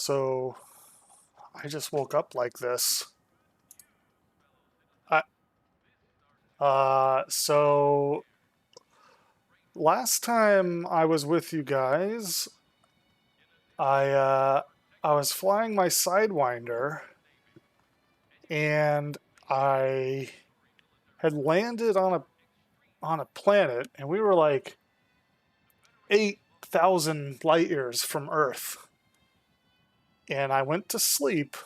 So I just woke up like this. So last time I was with you guys, I uh, I was flying my sidewinder, and I had landed on a planet, and we were like 8,000 light years from Earth. And I went to sleep,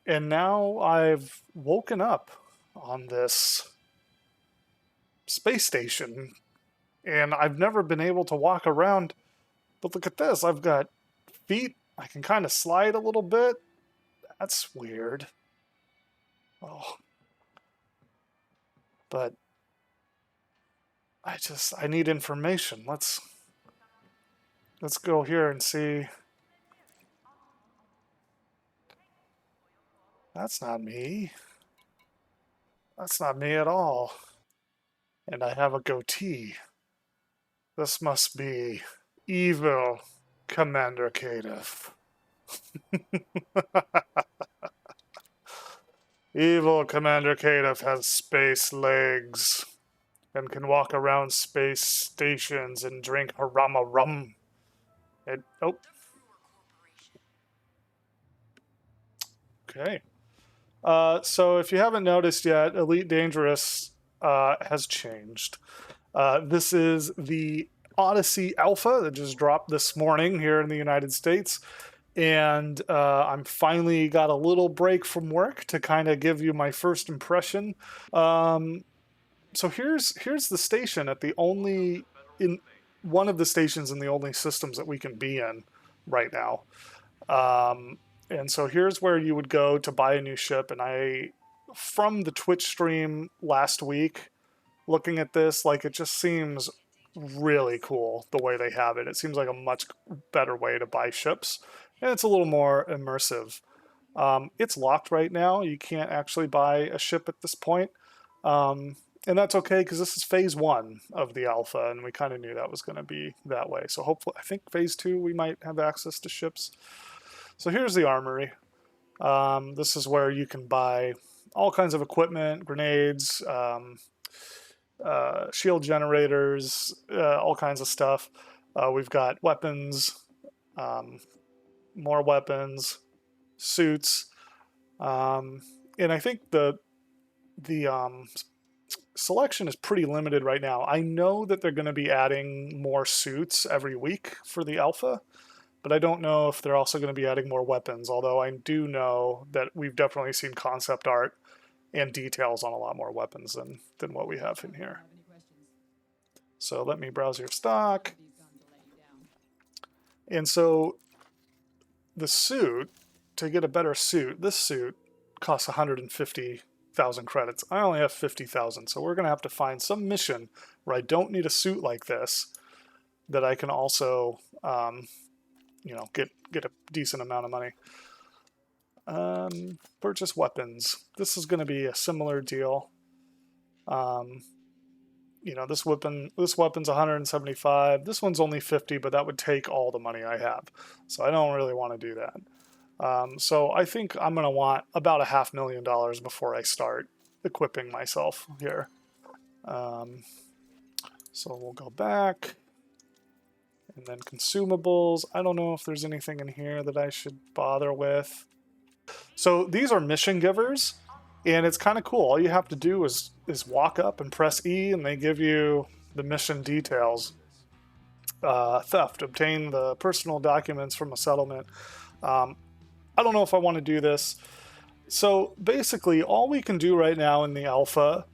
and now I've woken up on this space station, and I've never been able to walk around. But look at this, I've got feet. I can kind of slide a little bit. That's weird. Oh, but I need information. Let's go here and see. That's not me. That's not me at all. And I have a goatee. This must be evil Commander Kadif. Evil Commander Kadif has space legs and can walk around space stations and drink harama rum. Oh. Okay. So if you haven't noticed yet, Elite Dangerous has changed. This is the Odyssey Alpha that just dropped this morning here in the United States. And I'm finally got a little break from work to kind of give you my first impression. So here's the station at the only in one of the stations in the only systems that we can be in right now. And so here's where you would go to buy a new ship. And from the Twitch stream last week, looking at this, like, it just seems really cool the way they have it. It seems like a much better way to buy ships, and it's a little more immersive. It's locked right now. You can't actually buy a ship at this point. And that's okay, because this is phase 1 of the alpha, and we kind of knew that was going to be that way. So hopefully, I think phase 2 we might have access to ships. So here's the armory. This is where you can buy all kinds of equipment, grenades, shield generators, all kinds of stuff. We've got weapons, more weapons, suits, and I think the selection is pretty limited right now. I know that they're going to be adding more suits every week for the alpha, but I don't know if they're also going to be adding more weapons, although I do know that we've definitely seen concept art and details on a lot more weapons than what we have in here. So let me browse your stock. And so the suit, to get a better suit, this suit costs 150,000 credits. I only have 50,000, so we're going to have to find some mission where I don't need a suit like this, that I can also get a decent amount of money. Purchase weapons. This is going to be a similar deal. This weapon's 175. This one's only 50, but that would take all the money I have. So I don't really want to do that. So I think I'm going to want about $500,000 before I start equipping myself here. So we'll go back. And then consumables. I don't know if there's anything in here that I should bother with. So these are mission givers, and it's kind of cool. All you have to do is walk up and press E, and they give you the mission details. Theft. Obtain the personal documents from a settlement. I don't know if I want to do this. So basically, all we can do right now in the alpha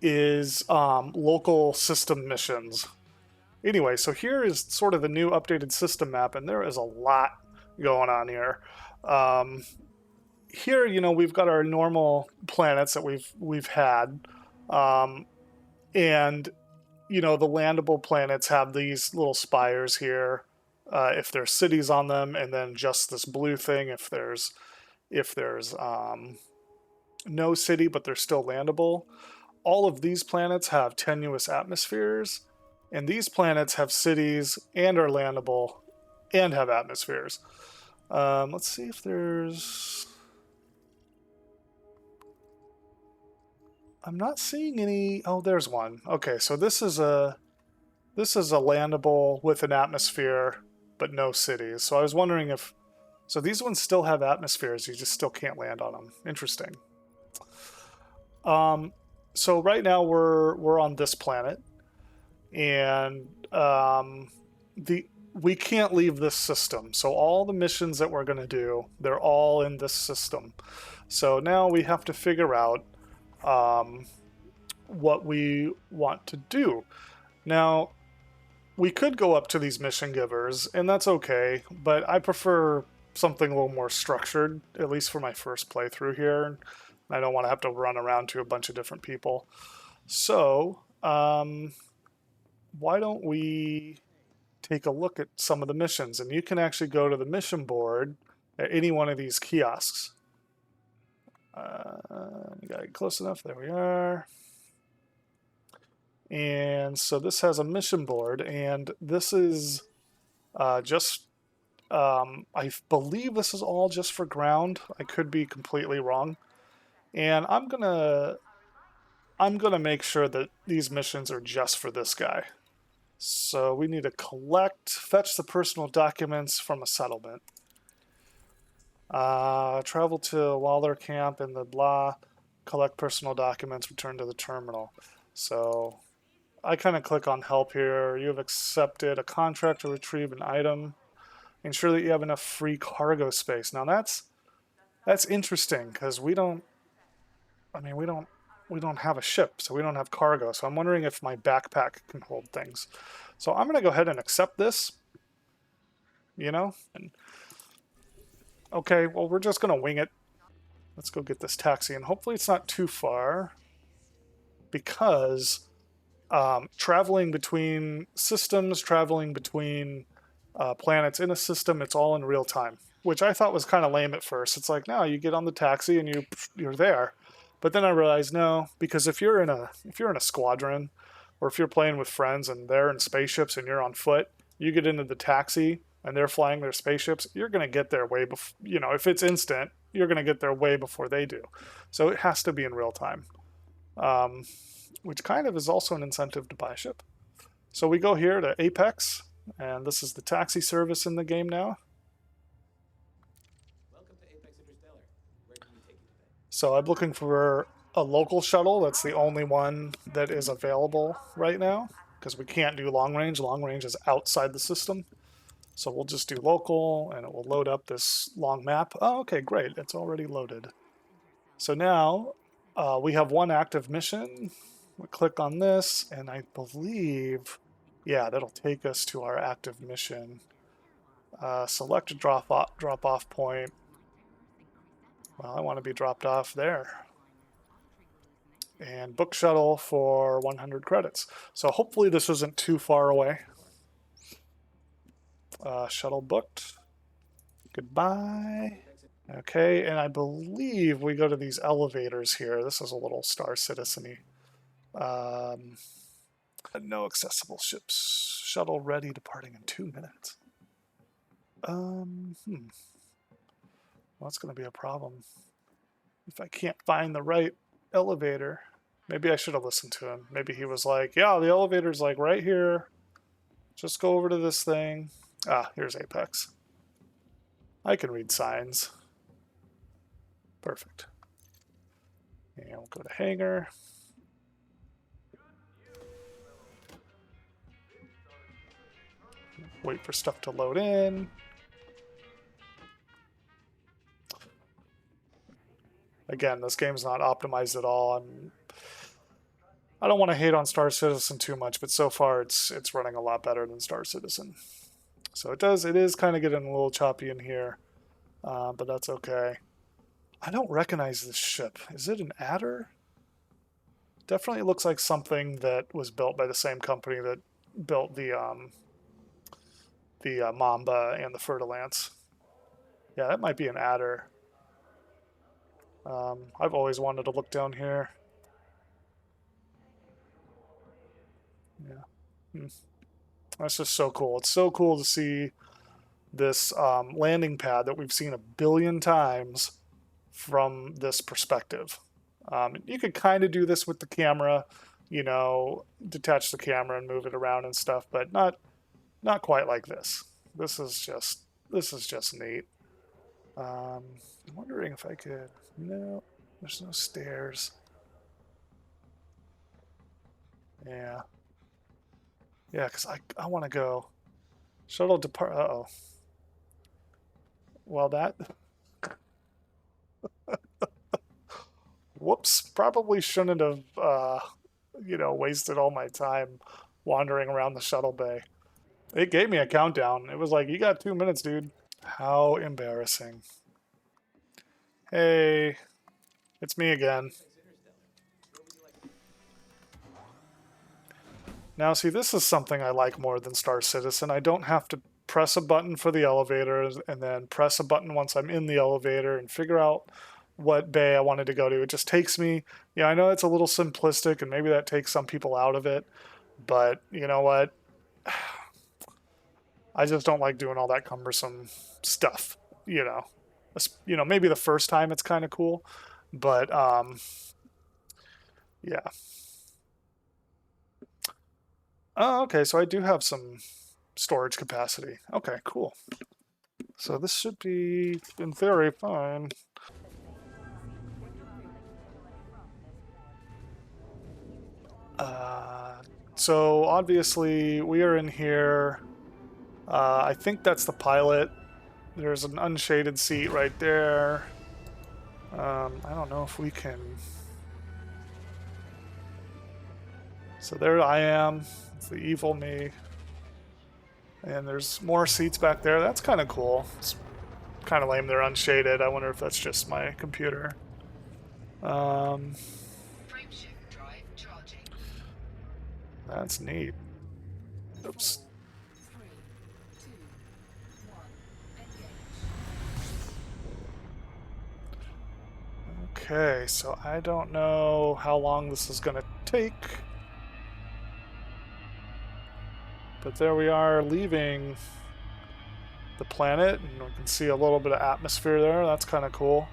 is local system missions. Anyway, so here is sort of the new updated system map, and there is a lot going on here. Here, we've got our normal planets that we've had, and the landable planets have these little spires here, if there's cities on them, and then just this blue thing if there's no city but they're still landable. All of these planets have tenuous atmospheres. And these planets have cities and are landable and have atmospheres. Let's see if there's... I'm not seeing any... Oh, there's one. Okay, so this is a landable with an atmosphere, but no cities. So I was wondering if... So these ones still have atmospheres, you just still can't land on them. Interesting. So right now we're on this planet, and we can't leave this system. So all the missions that we're going to do, they're all in this system. So now we have to figure out what we want to do. Now, we could go up to these mission givers, and that's okay, but I prefer something a little more structured, at least for my first playthrough here. I don't want to have to run around to a bunch of different people. So, why don't we take a look at some of the missions? And you can actually go to the mission board at any one of these kiosks. We got it close enough. There we are. And so this has a mission board, and this is just, I believe this is all just for ground. I could be completely wrong. And I'm gonna make sure that these missions are just for this guy. So we need to fetch the personal documents from a settlement. Travel to Waller camp in the blah, collect personal documents, return to the terminal. So I kind of click on help here. You have accepted a contract to retrieve an item. Ensure that you have enough free cargo space. Now that's interesting because we don't have a ship, so we don't have cargo. So I'm wondering if my backpack can hold things. So I'm going to go ahead and accept this. You know? And, okay, well, we're just going to wing it. Let's go get this taxi, and hopefully it's not too far, because traveling between systems, traveling between planets in a system, it's all in real time, which I thought was kind of lame at first. It's like, no, you get on the taxi and you're there. But then I realized no, because if you're in a squadron, or if you're playing with friends and they're in spaceships and you're on foot, you get into the taxi and they're flying their spaceships, you're going to get there way before, if it's instant, you're going to get there way before they do. So it has to be in real time, which kind of is also an incentive to buy a ship. So we go here to Apex, and this is the taxi service in the game now. Welcome to Apex Interstellar. Where can we take you today? So I'm looking for a local shuttle. That's the only one that is available right now, because we can't do long range. Long range is outside the system. So we'll just do local, and it will load up this long map. Oh, okay, great. It's already loaded. So now we have one active mission. We click on this, and I believe, yeah, that'll take us to our active mission. Select a drop-off point. Well, I want to be dropped off there. And book shuttle for 100 credits. So hopefully this isn't too far away. Shuttle booked. Goodbye. Okay, and I believe we go to these elevators here. This is a little Star Citizen-y. No accessible ships. Shuttle ready, departing in 2 minutes. Well, that's going to be a problem. If I can't find the right elevator, maybe I should have listened to him. Maybe he was like, yeah, the elevator's like right here. Just go over to this thing. Ah, here's Apex. I can read signs. Perfect. And we'll go to hangar. Wait for stuff to load in. Again, this game's not optimized at all. I don't want to hate on Star Citizen too much, but so far it's running a lot better than Star Citizen. So it is kind of getting a little choppy in here, but that's okay. I don't recognize this ship. Is it an adder? Definitely looks like something that was built by the same company that built the Mamba and the Fer-de-Lance. Yeah, that might be an adder. I've always wanted to look down here. Yeah. That's just so cool. It's so cool to see this landing pad that we've seen a billion times from this perspective. You could kind of do this with the camera, you know, detach the camera and move it around and stuff, but not quite like this. This is just neat. I'm wondering if I could. No, there's no stairs. Yeah, because I want to go shuttle depart. Uh-oh. Well, that. Whoops. Probably shouldn't have, you know, wasted all my time wandering around the shuttle bay. It gave me a countdown. It was like, you got 2 minutes, dude. How embarrassing. Hey, it's me again. Now, see, this is something I like more than Star Citizen. I don't have to press a button for the elevator and then press a button once I'm in the elevator and figure out what bay I wanted to go to. It just takes me, yeah, I know it's a little simplistic and maybe that takes some people out of it, but you know what? I just don't like doing all that cumbersome stuff, you know. You know, maybe the first time it's kind of cool, but yeah. Oh, okay, so I do have some storage capacity. Okay, cool. So this should be, in theory, fine. So obviously we are in here. I think that's the pilot. There's an unshaded seat right there. I don't know if we can. So there I am. It's the evil me. And there's more seats back there. That's kind of cool. It's kind of lame they're unshaded. I wonder if that's just my computer. That's neat. Oops. Okay, so I don't know how long this is going to take. But there we are leaving the planet, and we can see a little bit of atmosphere there. That's kind of cool.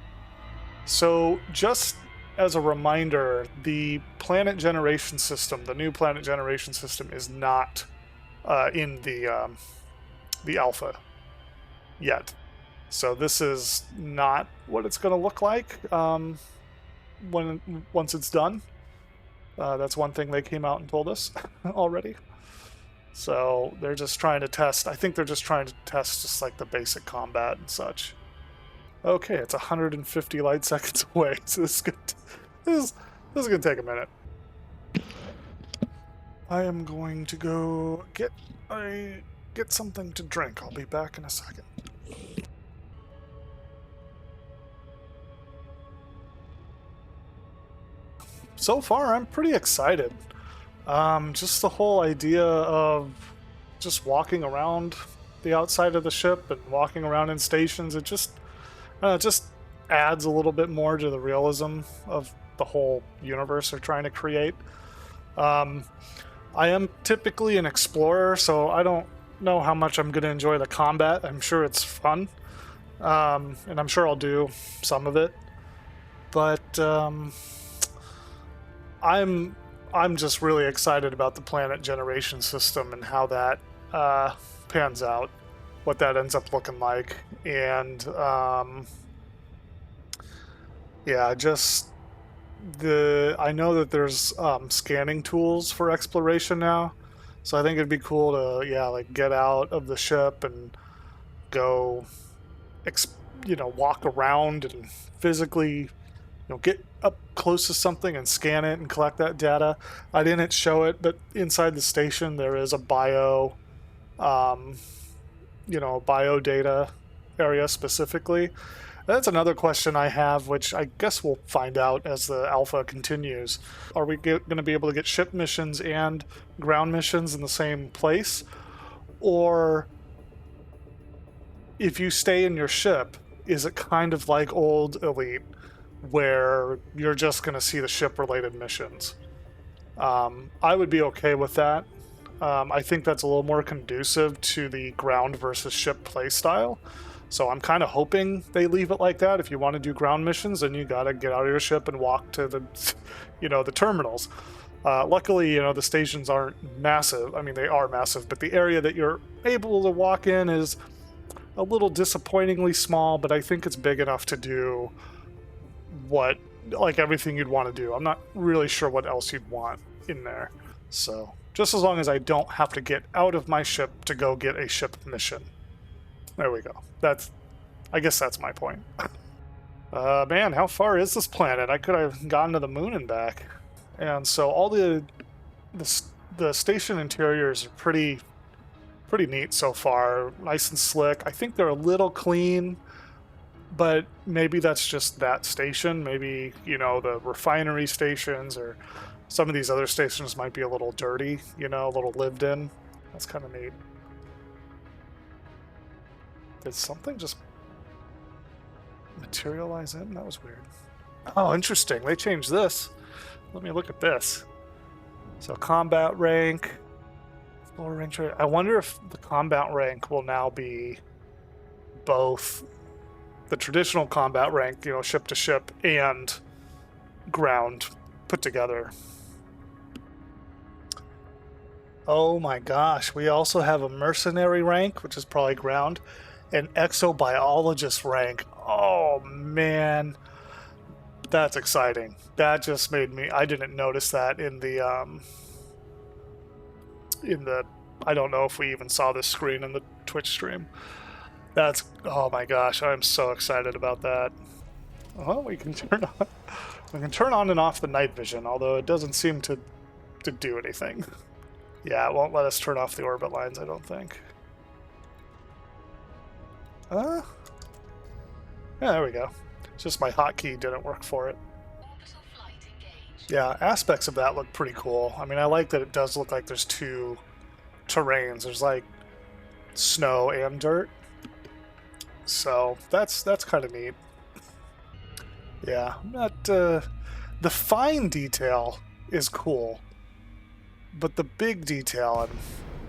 So just as a reminder, the planet generation system, the new planet generation system, is not in the alpha yet. So this is not what it's going to look like once it's done. That's one thing they came out and told us already. So they're just trying to test. I think they're just trying to test just like the basic combat and such. Okay, it's 150 light seconds away, so this is gonna take a minute. I am going to go get something to drink. I'll be back in a second. So far, I'm pretty excited. Just the whole idea of just walking around the outside of the ship and walking around in stations, it just adds a little bit more to the realism of the whole universe they're trying to create. I am typically an explorer, so I don't know how much I'm going to enjoy the combat. I'm sure it's fun, and I'm sure I'll do some of it. But I'm just really excited about the planet generation system and how that pans out, what that ends up looking like, and yeah, just I know that there's scanning tools for exploration now, so I think it'd be cool to like get out of the ship and go, walk around and physically, get up close to something and scan it and collect that data. I didn't show it, but inside the station there is a bio data area specifically. That's another question I have, which I guess we'll find out as the alpha continues. Are we going to be able to get ship missions and ground missions in the same place? Or if you stay in your ship, is it kind of like old Elite, where you're just going to see the ship-related missions? I would be okay with that. I think that's a little more conducive to the ground versus ship playstyle. So I'm kind of hoping they leave it like that. If you want to do ground missions, then you got to get out of your ship and walk to the, the terminals. Luckily, the stations aren't massive. I mean, they are massive, but the area that you're able to walk in is a little disappointingly small, but I think it's big enough to do everything you'd want to do. I'm not really sure what else you'd want in there. So just as long as I don't have to get out of my ship to go get a ship mission. There we go. I guess that's my point. Man, how far is this planet? I could have gone to the moon and back. And so all the station interiors are pretty neat so far. Nice and slick. I think they're a little clean, but maybe that's just that station. Maybe, the refinery stations or some of these other stations might be a little dirty, a little lived in. That's kind of neat. Did something just materialize in? That was weird. Oh, interesting. They changed this. Let me look at this. So combat rank, floor rank. I wonder if the combat rank will now be both the traditional combat rank, ship to ship, and ground put together. Oh my gosh, we also have a mercenary rank, which is probably ground, an exobiologist rank. Oh man, that's exciting. That just made me, I didn't notice that in the I don't know if we even saw this screen in the Twitch stream. Oh my gosh, I'm so excited about that. Well, we can turn on and off the night vision, although it doesn't seem to do anything. Yeah, it won't let us turn off the orbit lines, I don't think. Yeah, there we go. It's just my hotkey didn't work for it. Yeah, aspects of that look pretty cool. I mean, I like that it does look like there's two terrains. There's like snow and dirt. So that's kind of neat. Yeah, not the fine detail is cool, but the big detail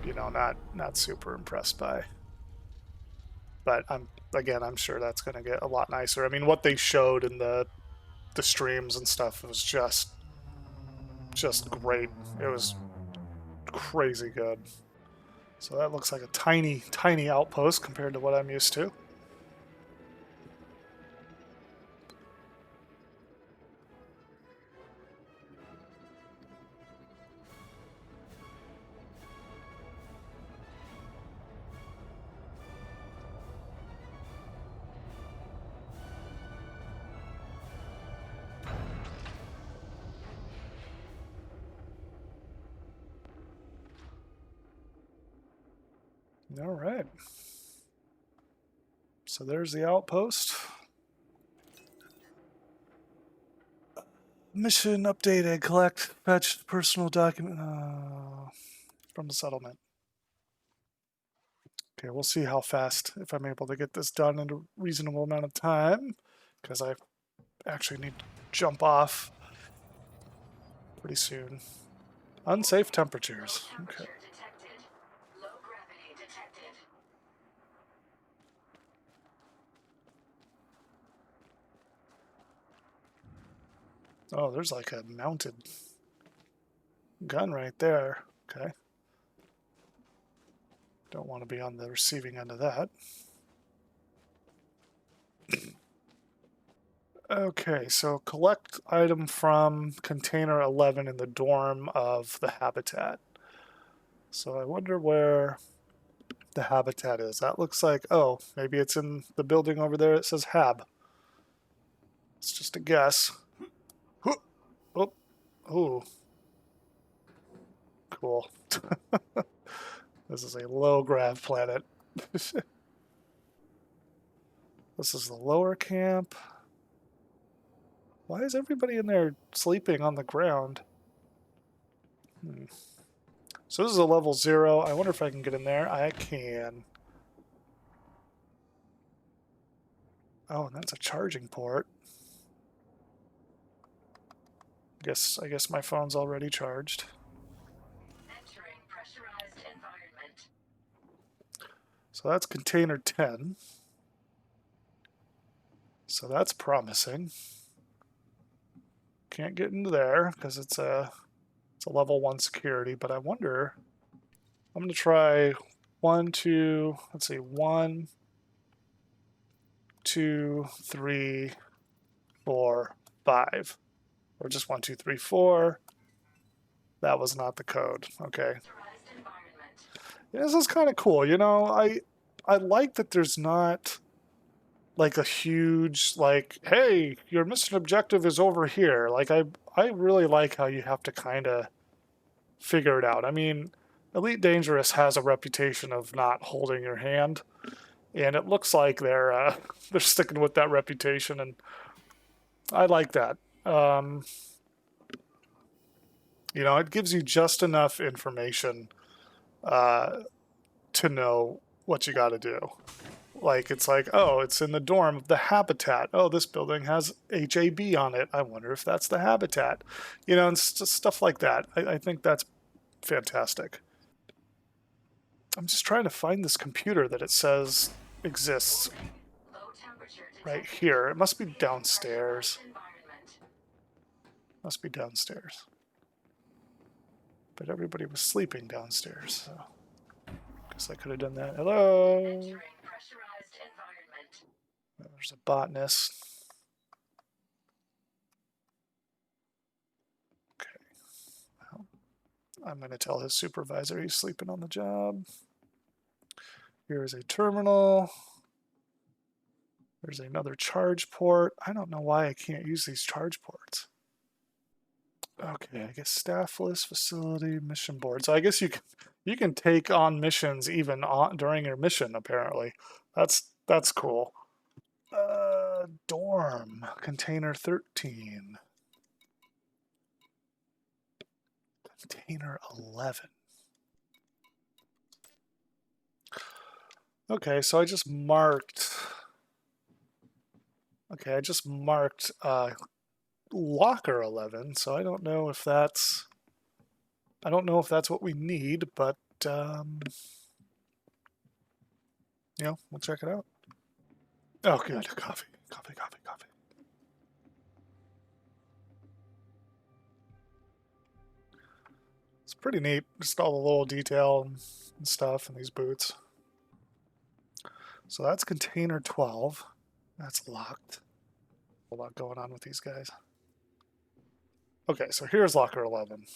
I'm not super impressed by. But I'm sure that's going to get a lot nicer. I mean, what they showed in the streams and stuff was just great. It was crazy good. So that looks like a tiny outpost compared to what I'm used to. All right. So there's the outpost. Mission updated. Collect, fetch personal document from the settlement. Okay, we'll see how fast, if I'm able to get this done in a reasonable amount of time, because I actually need to jump off pretty soon. Unsafe temperatures. Okay. Oh, there's like a mounted gun right there. Okay. Don't want to be on the receiving end of that. Okay, so collect item from container 11 in the dorm of the habitat. So I wonder where the habitat is. That looks like, oh, maybe it's in the building over there. It says Hab. It's just a guess. Oh, oh, cool. This is a low grav planet. This is the lower camp. Why is everybody in there sleeping on the ground? So this is a level 0. I wonder if I can get in there. I can. Oh, and that's a charging port. I guess my phone's already charged. So that's container 10. So that's promising. Can't get into there because it's a level 1 security, but I wonder, I'm going to try 1, 2, let's see, 1, 2, 3, 4, 5. Or just 1, 2, 3, 4. That was not the code. Okay. Yeah, this is kind of cool. You know, I like that there's not like a huge like, hey, your mission objective is over here. Like I really like how you have to kind of figure it out. I mean, Elite Dangerous has a reputation of not holding your hand, and it looks like they're they're sticking with that reputation, and I like that. You know, it gives you just enough information to know what you got to do. Like, it's like, oh, it's in the dorm of the habitat. Oh, this building has HAB on it. I wonder if that's the habitat. You know, and stuff like that. I think that's fantastic. I'm just trying to find this computer that it says exists right here. It must be downstairs. Must be downstairs. But everybody was sleeping downstairs, so guess I could have done that. Hello. There's a botanist. Okay. Well, I'm going to tell his supervisor he's sleeping on the job. Here is a terminal. There's another charge port. I don't know why I can't use these charge ports. Okay, I guess staff list, facility, mission board. So I guess you can take on missions even during your mission. Apparently, that's cool. Dorm container 13, container 11. Okay, so I just marked. Okay, I just marked locker 11, so I don't know if that's what we need, but you know, we'll check it out. Oh, good. Coffee. It's pretty neat, just all the little detail and stuff in these boots. So that's container 12. That's locked. A lot going on with these guys. Okay, so here's locker 11.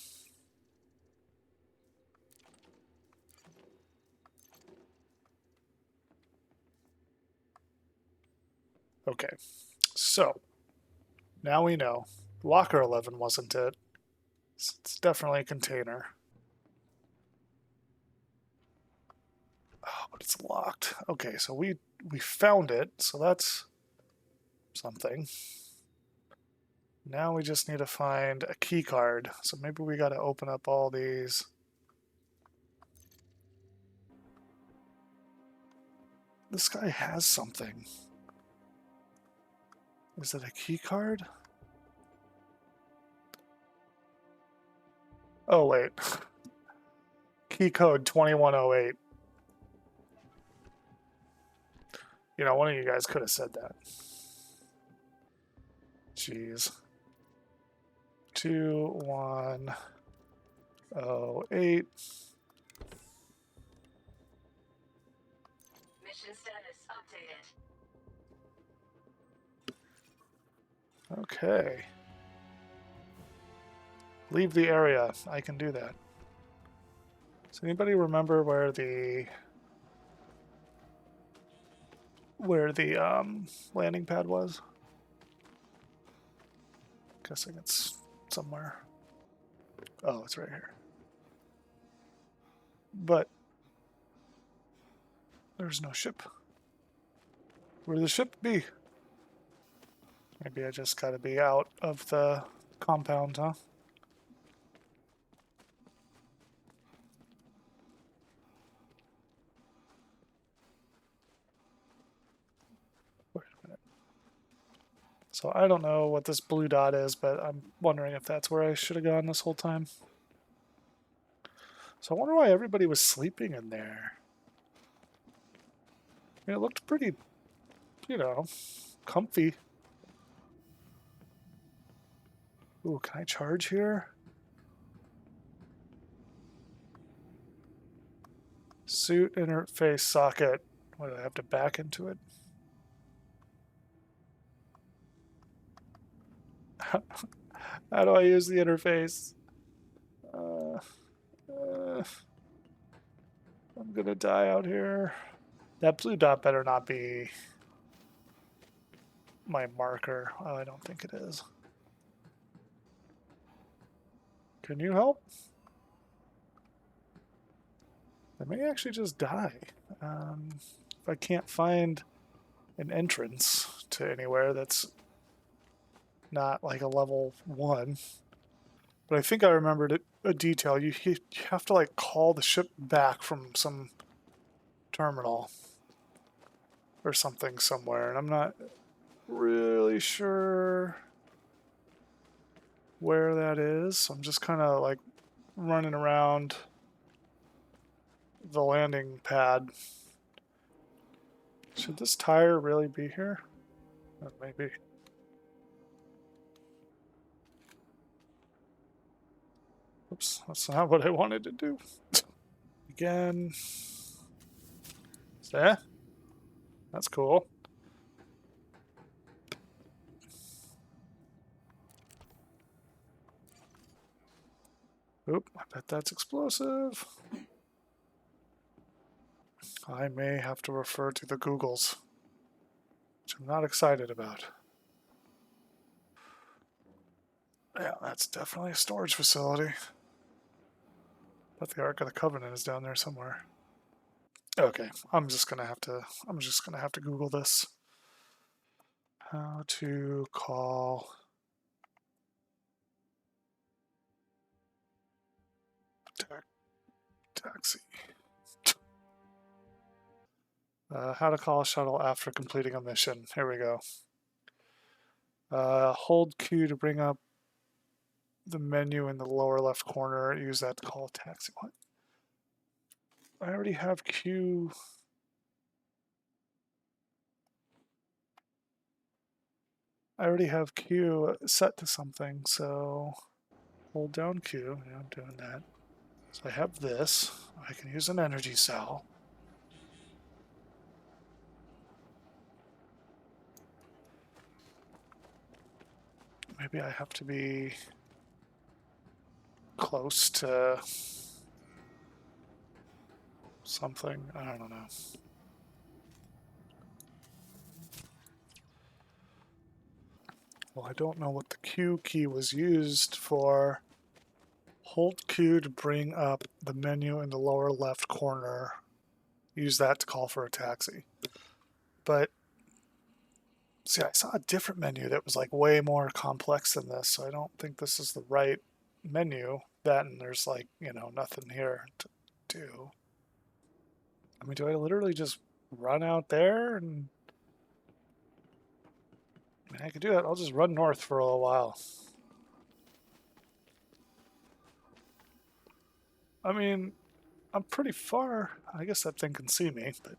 Okay, so now we know locker 11 wasn't it. It's definitely a container. Oh, but it's locked. Okay, so we found it, so that's something. Now we just need to find a key card. So maybe we got to open up all these. This guy has something. Is it a key card? Oh, wait. Key code 2108. You know, one of you guys could have said that. Jeez. 2108. Mission status updated. Okay. Leave the area. I can do that. Does anybody remember where the landing pad was? Guessing it's somewhere. Oh, it's right here. But there's no ship. Where'd the ship be? Maybe I just gotta be out of the compound, huh? Wait a minute. So I don't know what this blue dot is, but I'm wondering if that's where I should have gone this whole time. So I wonder why everybody was sleeping in there. mean, it looked pretty, you know, comfy. Ooh, can I charge here? Suit interface socket. What, do I have to back into it? How do I use the interface? I'm gonna die out here. That blue dot better not be my marker. Oh, I don't think it is. Can you help? I may actually just die. If I can't find an entrance to anywhere that's not like a level 1. But I think I remembered a detail. You have to like call the ship back from some terminal or something somewhere, and I'm not really sure where that is. So I'm just kind of like running around the landing pad. Should this tire really be here? Maybe. Oops, that's not what I wanted to do. Again. Yeah, that's cool. Oop, I bet that's explosive. I may have to refer to the Googles, which I'm not excited about. Yeah, that's definitely a storage facility. But the Ark of the Covenant is down there somewhere. Okay, I'm just gonna have to Google this. How to call taxi. How to call a shuttle after completing a mission. Here we go. Hold Q to bring up the menu in the lower left corner. Use that to call a taxi. What? I already have Q. I already have Q set to something, so hold down Q. Yeah, I'm doing that. So I have this. I can use an energy cell. Maybe I have to be close to something. I don't know. Well, I don't know what the Q key was used for. Hold Q to bring up the menu in the lower left corner. Use that to call for a taxi. But see, I saw a different menu that was like way more complex than this, so I don't think this is the right menu. That and there's like, nothing here to do. I mean, do I literally just run out there? And I mean, I could do that. I'll just run north for a little while. I mean, I'm pretty far. I guess that thing can see me, but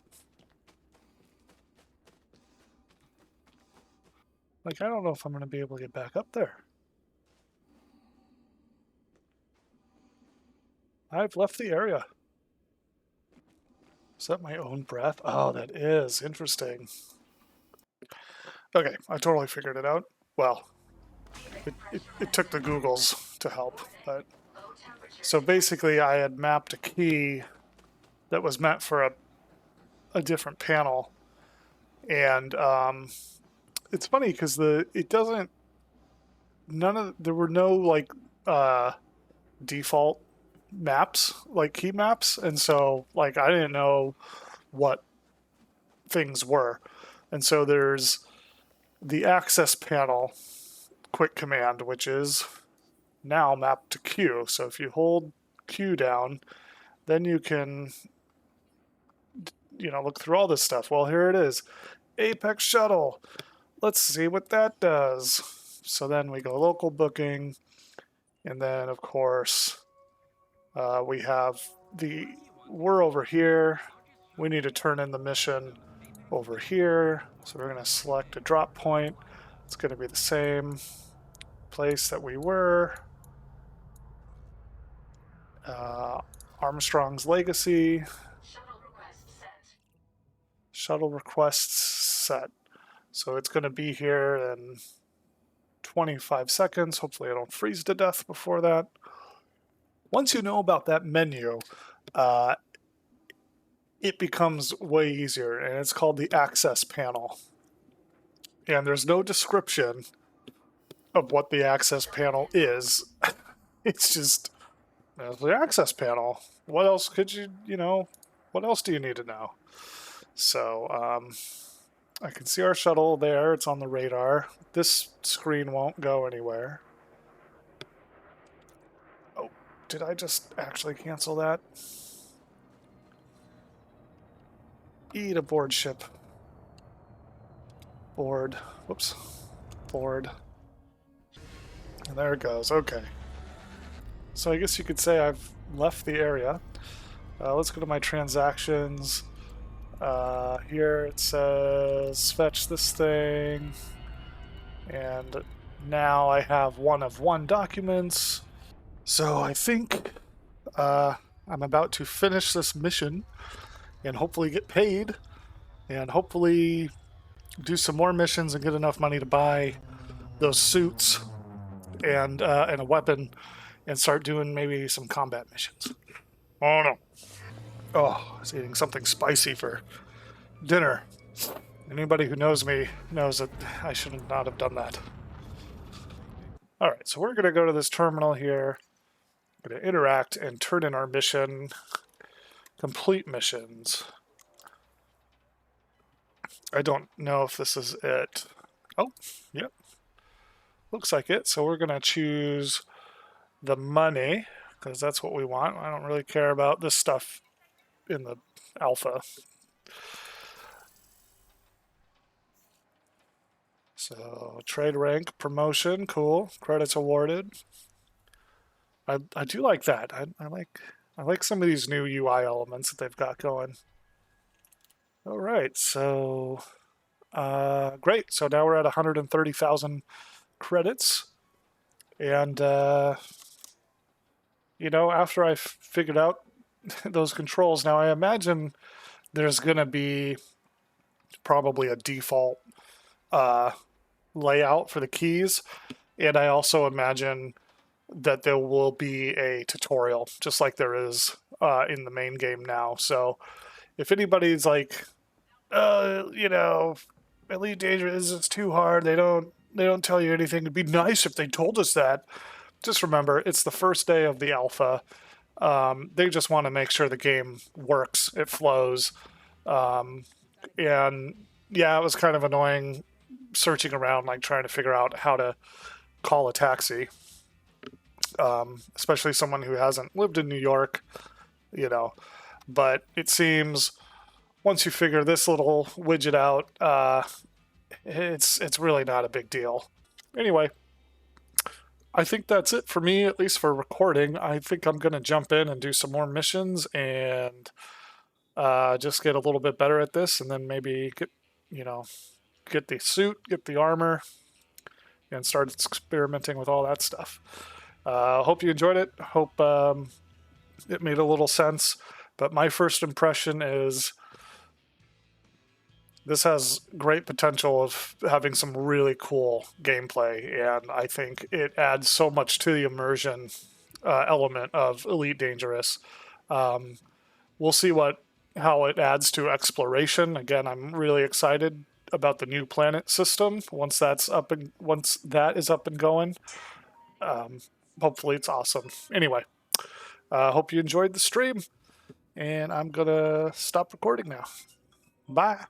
like, I don't know if I'm going to be able to get back up there. I've left the area. Is that my own breath? Oh, that is interesting. Okay, I totally figured it out. Well, it took the Googles to help, but so basically I had mapped a key that was meant for a different panel, and it's funny because there were no like default maps, like key maps, and so like I didn't know what things were, and so there's the access panel quick command, which is now mapped to Q. So if you hold Q down, then you can look through all this stuff. Well, here it is. Apex shuttle. Let's see what that does. So then we go local booking, and then of course we're over here. We need to turn in the mission over here. So we're going to select a drop point. It's going to be the same place that we were. Armstrong's Legacy. Shuttle request set. Shuttle requests set. So it's going to be here in 25 seconds. Hopefully I don't freeze to death before that. Once you know about that menu, it becomes way easier, and it's called the access panel. And there's no description of what the access panel is. It's just the access panel. What else could what else do you need to know? So I can see our shuttle there. It's on the radar. This screen won't go anywhere. Oh, did I just actually cancel that? Eat a board ship. Board. Whoops. Board. And there it goes. Okay. So I guess you could say I've left the area. Let's go to my transactions. Here it says fetch this thing. And now I have 1 of 1 documents. So I think I'm about to finish this mission and hopefully get paid and hopefully do some more missions and get enough money to buy those suits and a weapon and start doing maybe some combat missions. Oh no. Oh, I was eating something spicy for dinner. Anybody who knows me knows that I should not have done that. Alright, so we're going to go to this terminal here. I'm going to interact and turn in our mission. Complete missions. I don't know if this is it. Oh, yep. Looks like it. So we're going to choose the money, because that's what we want. I don't really care about this stuff in the alpha. So trade rank, promotion, cool. Credits awarded. I do like that. I like some of these new UI elements that they've got going. All right, so great. So now we're at 130,000 credits, and after I figured out those controls, now I imagine there's gonna be probably a default layout for the keys, and I also imagine that there will be a tutorial, just like there is in the main game now. So if anybody's like, Elite Dangerous is too hard, they don't tell you anything, it'd be nice if they told us that. Just remember, it's the first day of the alpha. They just want to make sure the game works, it flows. And yeah, it was kind of annoying searching around, like trying to figure out how to call a taxi. Especially someone who hasn't lived in New York, But it seems once you figure this little widget out, it's really not a big deal. Anyway, I think that's it for me, at least for recording. I think I'm going to jump in and do some more missions and just get a little bit better at this, and then maybe get the suit, get the armor, and start experimenting with all that stuff. Hope you enjoyed it. Hope it made a little sense. But my first impression is this has great potential of having some really cool gameplay, and I think it adds so much to the immersion element of Elite Dangerous. We'll see how it adds to exploration. Again, I'm really excited about the new planet system once that is up and going. Hopefully it's awesome. Anyway, hope you enjoyed the stream, and I'm gonna stop recording now. Bye.